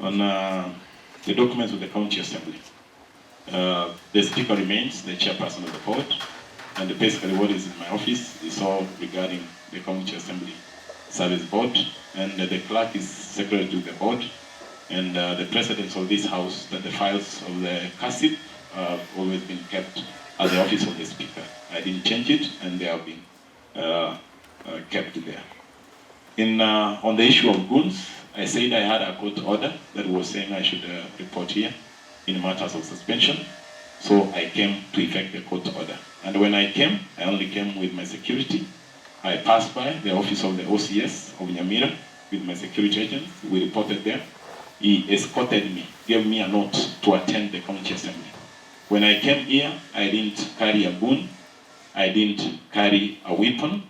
on the documents of the County Assembly. The Speaker remains the chairperson of the board, and basically what is in my office is all regarding the County Assembly Service Board, and the clerk is secretary to the board, and the precedence of this house that the files of the CASIP have always been kept at the office of the Speaker. I didn't change it, and they have been kept there. On the issue of goons, I said I had a court order that was saying I should report here in matters of suspension. So I came to effect the court order. And when I came, I only came with my security. I passed by the office of the OCS of Nyamira with my security agents. We reported there. He escorted me, gave me a note to attend the county assembly. When I came here, I didn't carry a gun. I didn't carry a weapon.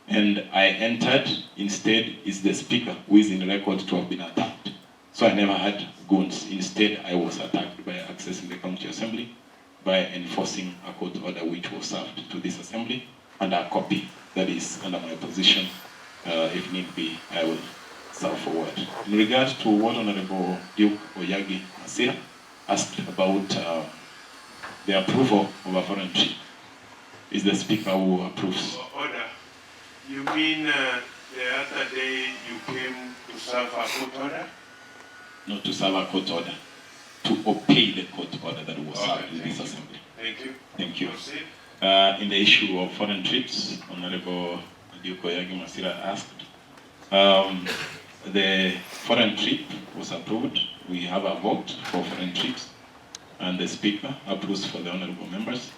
And I entered, instead is the speaker who is in record to have been attacked. So I never had guns. Instead, I was attacked by accessing the county assembly by enforcing a court order which was served to this assembly, and a copy that is under my position. If need be, I will serve forward. In regard to what Honorable Duke Oyagi Masira asked about the approval of a foreign trip, is the speaker who approves. Order. You mean the other day you came to serve a court order? Not to serve a court order, to obey the court order that was served in this assembly. Thank you. Thank you. In the issue of foreign trips, Honorable Duke Oyagi Masira asked, the foreign trip was approved. We have a vote for foreign trips, and the speaker approves for the honorable members.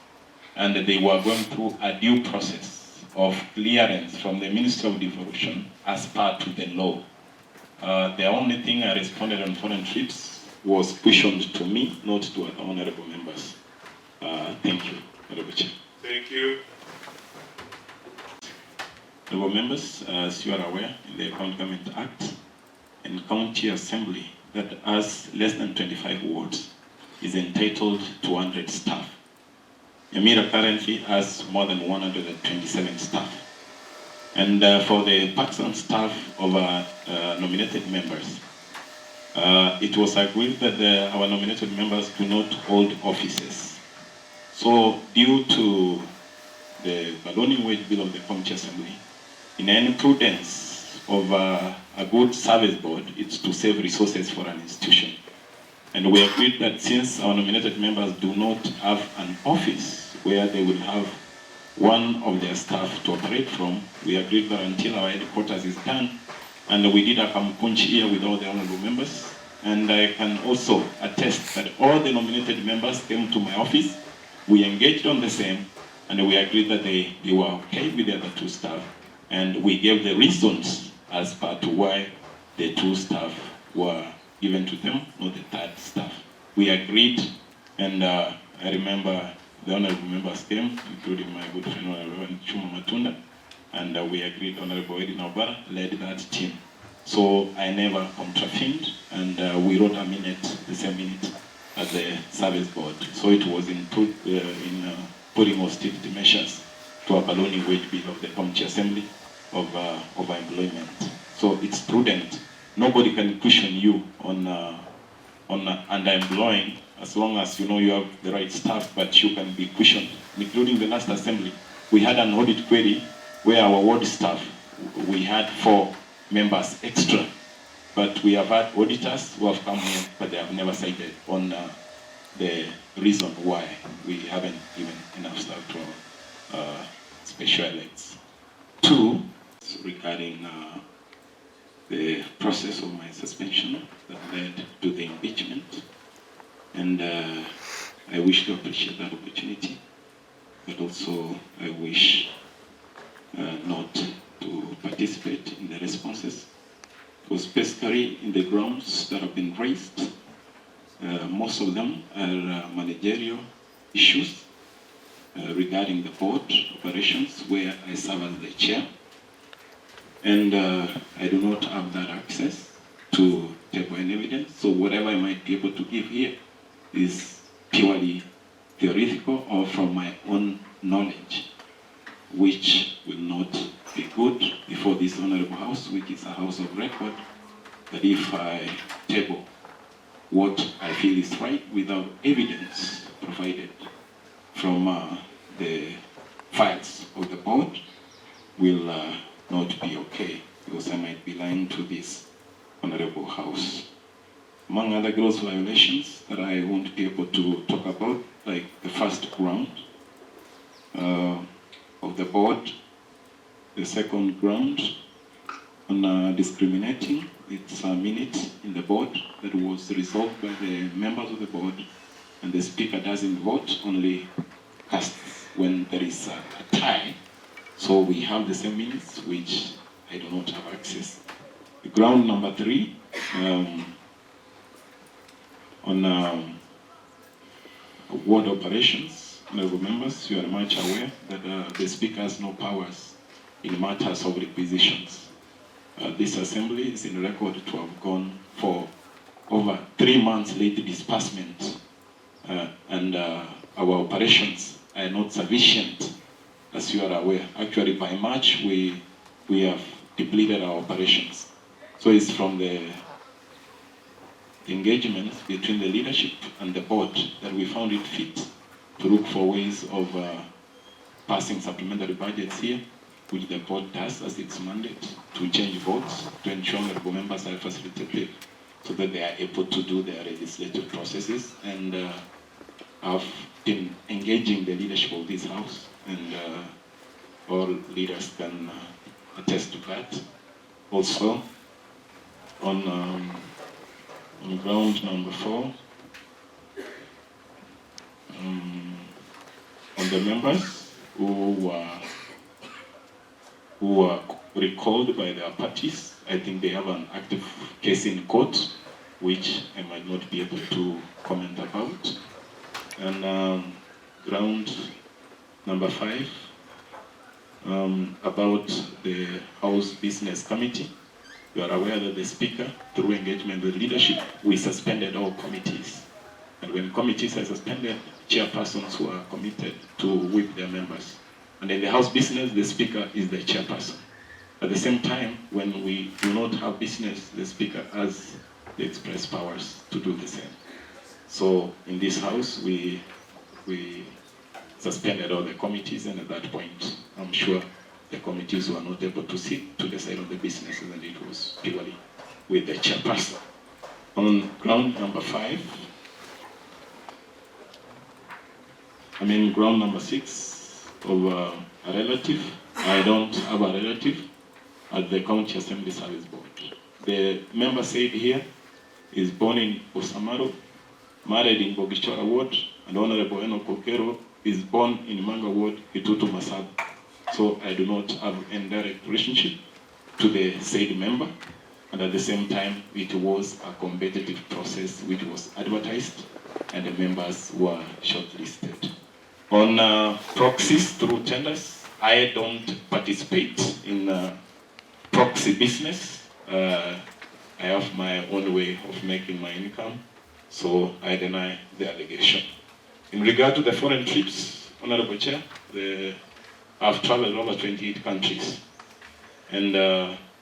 And they were going through a due process of clearance from the Ministry of Devolution as part of the law. The only thing I responded on foreign trips was questioned to me, not to other honorable members. Thank you, Honorable Chair. Thank you. Honorable members, as you are aware, in the County Government Act, and County Assembly that has less than 25 wards is entitled to 100 staff. Nyamira currently has more than 127 staff. And for the parts and staff of our nominated members, it was agreed that our nominated members do not hold offices. So due to the balloning wage bill of the County Assembly, in any prudence of a good service board, it's to save resources for an institution. And we agreed that since our nominated members do not have an office where they will have one of their staff to operate from, we agreed that until our headquarters is done, and we did a kampunchi here with all the honorable members, and I can also attest that all the nominated members came to my office, we engaged on the same, and we agreed that they were okay with the other two staff, and we gave the reasons as per to why the two staff were given to them, not the third staff. We agreed, and I remember the honorable members came, including my good friend Honorable Chuma Matunda, and we agreed Honorable Eddie Naubara led that team. So I never contravened, and we wrote a minute, the same minute, at the service board. So it was in putting austerity measures to a balloning wage bill of the County Assembly of employment. So it's prudent. Nobody can question you on underemploying, as long as you know you have the right staff, but you can be questioned. Including the last assembly, we had an audit query where our ward staff, we had 4 members extra, but we have had auditors who have come here, but they have never cited on the reason why we haven't given enough staff to our special elects. 2, regarding the process of my suspension that led to the impeachment. And I wish to appreciate that opportunity, but also I wish not to participate in the responses. Because basically in the grounds that have been raised, most of them are managerial issues regarding the board operations where I serve as the chair. And I do not have that access to table and evidence, so whatever I might be able to give here is purely theoretical or from my own knowledge, which will not be good before this honorable house, which is a house of record, that if I table what I feel is right without evidence provided from the files of the board will not be okay, because I might be lying to this Honorable House. Among other gross violations that I won't be able to talk about, like the first ground of the board, the second ground on discriminating, it's a minute in the board that was resolved by the members of the board, and the speaker doesn't vote, only casts when there is a tie. So we have the same minutes, which I do not have access. The ground number 3, on ward operations, honorable members, you are much aware that the speaker has no powers in matters of requisitions. This assembly is in record to have gone for over 3 months late disbursement, and our operations are not sufficient, as you are aware. Actually, by March, we have depleted our operations. So it's from the engagement between the leadership and the board that we found it fit to look for ways of passing supplementary budgets here, which the board does as its mandate, to change votes, to ensure that the members are facilitated so that they are able to do their legislative processes. And I've been engaging the leadership of this house, and all leaders can attest to that. Also, on ground number 4, on the members who were recalled by their parties, I think they have an active case in court, which I might not be able to comment about. And ground number 5, about the House Business Committee. You are aware that the Speaker, through engagement with leadership, we suspended all committees. And when committees are suspended, chairpersons who are committed to whip their members. And in the House business, the Speaker is the chairperson. At the same time, when we do not have business, the Speaker has the express powers to do the same. So in this House, we suspended all the committees, and at that point, I'm sure the committees were not able to sit to decide on the businesses, and it was purely with the chairperson. On ground number 5, ground number 6 of a relative. I don't have a relative at the County Assembly Service Board. The member said here is born in Osamaro, married in Bogichora Ward, and Honorable Enock Okero is born in Manga Ward, Itutu Masab. So I do not have any direct relationship to the said member, and at the same time, it was a competitive process which was advertised, and the members were shortlisted. On proxies through tenders, I don't participate in proxy business. I have my own way of making my income, so I deny the allegation. In regard to the foreign trips, Honorable Chair, I've traveled over 28 countries, and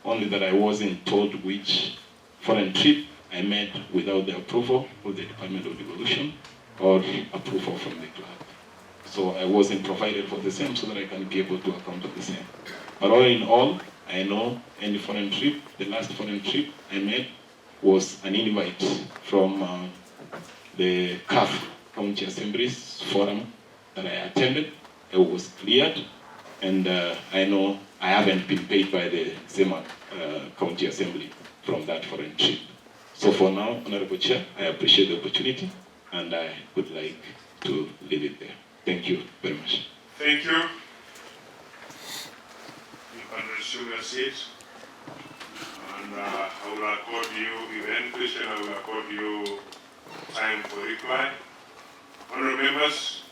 only that I wasn't told which foreign trip I made without the approval of the Department of Devolution or approval from the club. So I wasn't provided for the same so that I can be able to account for the same. But all in all, I know any foreign trip, the last foreign trip I made was an invite from the CAF, County Assemblies Forum, that I attended. It was cleared, and I know I haven't been paid by the Zema County Assembly from that foreign trip. So for now, Honorable Chair, I appreciate the opportunity, and I would like to leave it there. Thank you very much. Thank you. You can resume your seat. And I will accord you, if any question, I will accord you time for reply. Honorable members,